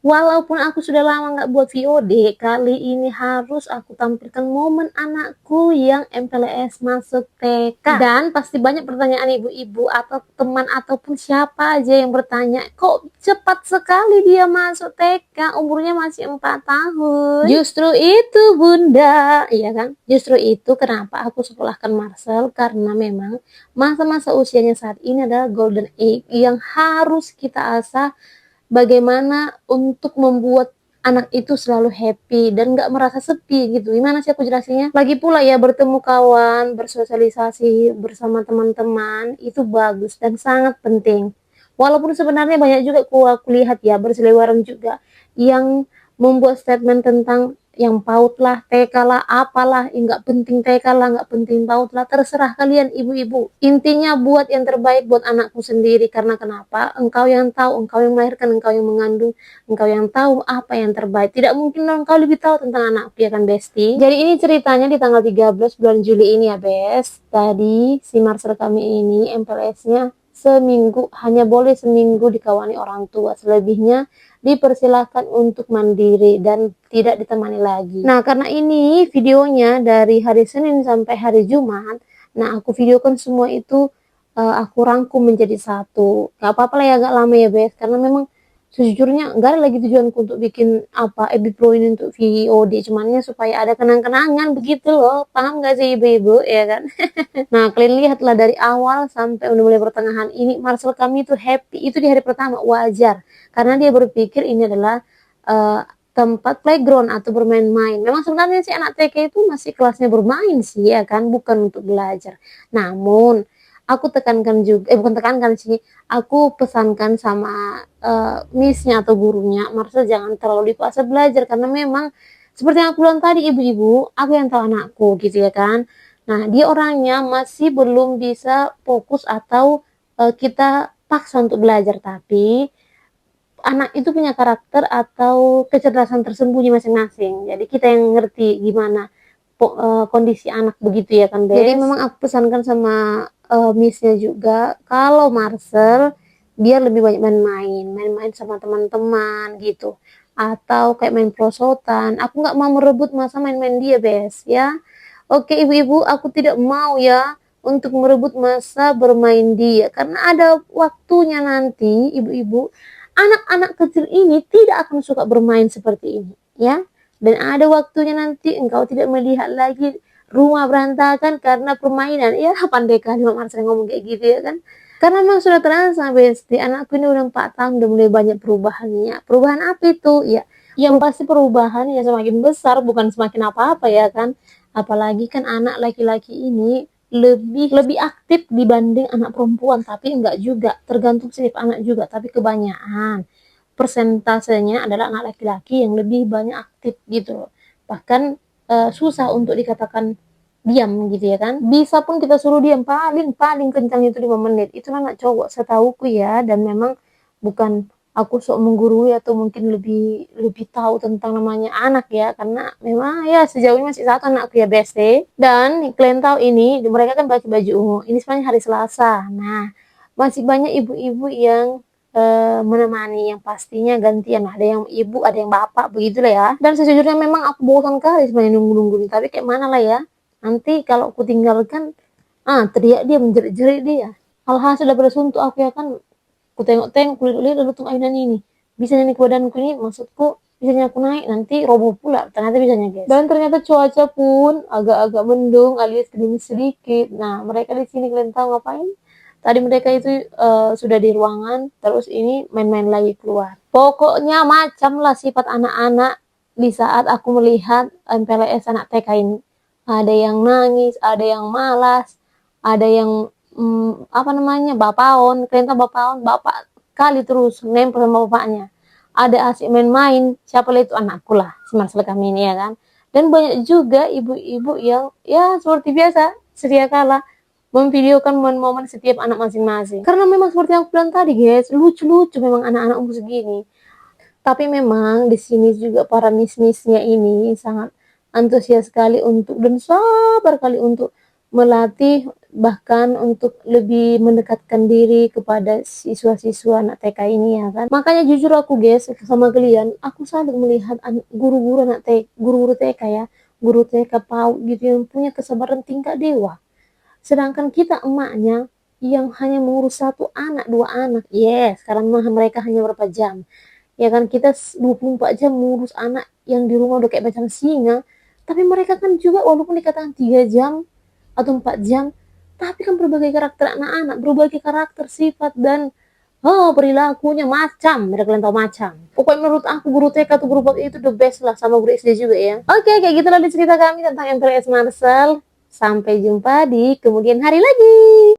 Walaupun aku sudah lama nggak buat VOD, kali ini harus aku tampilkan momen anakku yang MPLS masuk TK. Dan pasti banyak pertanyaan ibu-ibu atau teman ataupun siapa aja yang bertanya, kok cepat sekali dia masuk TK, umurnya masih 4 tahun. Justru itu bunda, iya kan? Justru itu kenapa aku sekolahkan Marcel, karena memang masa-masa usianya saat ini adalah golden age yang harus kita asah bagaimana untuk membuat anak itu selalu happy dan nggak merasa sepi gitu. Gimana sih aku jelasinnya? Lagi pula ya, bertemu kawan, bersosialisasi bersama teman-teman itu bagus dan sangat penting. Walaupun sebenarnya banyak juga aku lihat ya, berseliweran juga yang membuat statement tentang yang PAUD lah, TK lah, apalah, nggak penting TK lah, nggak penting PAUD lah, terserah kalian ibu-ibu. Intinya buat yang terbaik buat anakku sendiri, karena kenapa? Engkau yang tahu, engkau yang melahirkan, engkau yang mengandung, engkau yang tahu apa yang terbaik. Tidak mungkin engkau lebih tahu tentang anakku, ya kan Besti? Jadi ini ceritanya di tanggal 13 bulan Juli ini ya Bes. Tadi si Marcel kami ini MPLS-nya seminggu, hanya boleh seminggu dikawani orang tua, selebihnya dipersilahkan untuk mandiri dan tidak ditemani lagi. Nah, karena ini videonya dari hari Senin sampai hari Jumat, nah aku videokan semua itu, aku rangkum menjadi satu. Gak apa-apa lah ya agak lama ya Bes, karena memang sejujurnya nggak ada lagi tujuanku untuk bikin edit pro ini untuk VOD, cumannya supaya ada kenang-kenangan begitu loh, paham gak sih ibu-ibu ya kan? Nah, kalian lihatlah dari awal sampai udah mulai pertengahan ini, Marcel kami itu happy. Itu di hari pertama, wajar. Karena dia berpikir ini adalah tempat playground atau bermain-main. Memang sebenarnya sih anak TK itu masih kelasnya bermain sih ya kan, bukan untuk belajar. Namun, aku tekankan juga, bukan tekankan sih, aku pesankan sama missnya atau gurunya, Marcel jangan terlalu dipaksa belajar. Karena memang, seperti yang aku bilang tadi ibu-ibu, aku yang tahu anakku gitu ya kan. Nah, dia orangnya masih belum bisa fokus atau kita paksa untuk belajar, tapi anak itu punya karakter atau kecerdasan tersembunyi masing-masing. Jadi kita yang ngerti gimana kondisi anak begitu ya kan, Bes. Jadi memang aku pesankan sama missnya juga, kalau Marcel biar lebih banyak main-main sama teman-teman gitu, atau kayak main perosotan. Aku nggak mau merebut masa main-main dia, Bes ya. Oke ibu-ibu, aku tidak mau ya untuk merebut masa bermain dia, karena ada waktunya nanti ibu-ibu, anak-anak kecil ini tidak akan suka bermain seperti ini ya. Dan ada waktunya nanti engkau tidak melihat lagi rumah berantakan karena permainan. Ya pandai kali Mak Marcel ngomong kayak gitu ya kan. Karena memang sudah terasa Besti, anakku ini udah 4 tahun udah mulai banyak perubahannya. Perubahan apa itu? Ya, yang pasti perubahan ya semakin besar, bukan semakin apa-apa ya kan. Apalagi kan anak laki-laki ini lebih aktif dibanding anak perempuan, tapi enggak juga, tergantung setiap anak juga, tapi kebanyakan persentasenya adalah anak laki-laki yang lebih banyak aktif gitu. Bahkan susah untuk dikatakan diam gitu ya kan. Bisa pun kita suruh diam paling kencang itu 5 menit. Itu anak cowok setauku ya, dan memang bukan aku sok menggurui atau mungkin lebih tahu tentang namanya anak ya, karena memang ya sejauh ini masih satu anakku ya Beste. Dan kalian tahu ini mereka kan pakai baju ungu, ini sebenarnya hari Selasa. Nah, masih banyak ibu-ibu yang menemani, yang pastinya gantian, ada yang ibu ada yang bapak begitulah ya. Dan sejujurnya memang aku bosan kali sebenarnya nunggu-nunggu ini, tapi kayak mana lah ya, nanti kalau aku tinggalkan teriak dia, menjerit-jerit dia. Alhasil daripada suntuk aku ya kan, aku tengok-tengok kulit-kulit lalu tuh mainan ini bisa nyanyi ke badanku ini, maksudku bisanya aku naik nanti roboh pula, ternyata bisanya guys. Dan ternyata cuaca pun agak-agak mendung alias gerimis sedikit. Nah, mereka di sini kalian tahu ngapain? Tadi mereka itu sudah di ruangan, terus ini main-main lagi keluar. Pokoknya macam lah sifat anak-anak di saat aku melihat MPLS anak TK ini. Ada yang nangis, ada yang malas, ada yang bapaon. Kalian tahu bapaon? Bapak kali terus nempel sama bapaknya. Ada asik main-main, siapa lah itu, anakku lah, si Marcel kami ini ya kan. Dan banyak juga ibu-ibu yang ya seperti biasa, sedia kala memvideokan momen-momen setiap anak masing-masing. Karena memang seperti yang aku bilang tadi guys, lucu-lucu memang anak-anak umur segini. Tapi memang di sini juga para miss-missnya ini sangat antusias sekali untuk dan sabar kali untuk melatih bahkan untuk lebih mendekatkan diri kepada siswa-siswa anak TK ini ya kan. Makanya jujur aku guys sama kalian, aku selalu melihat guru-guru guru-guru TK ya, guru TK PAUD gitu yang punya kesabaran tingkat dewa. Sedangkan kita emaknya yang hanya mengurus satu anak, dua anak. Yes, sekarang mereka hanya berapa jam. Ya kan kita 24 jam mengurus anak yang di rumah udah kayak macam singa. Tapi mereka kan juga walaupun dikatakan 3 jam atau 4 jam, tapi kan berbagai karakter anak-anak, berbagai karakter, sifat dan perilakunya macam, mereka kalian tahu macam. Pokoknya menurut aku guru TK atau guru PAUD itu the best lah, sama guru SD juga ya. Oke, kayak gitulah cerita kami tentang MPLS Marcel. Sampai jumpa di kemudian hari lagi.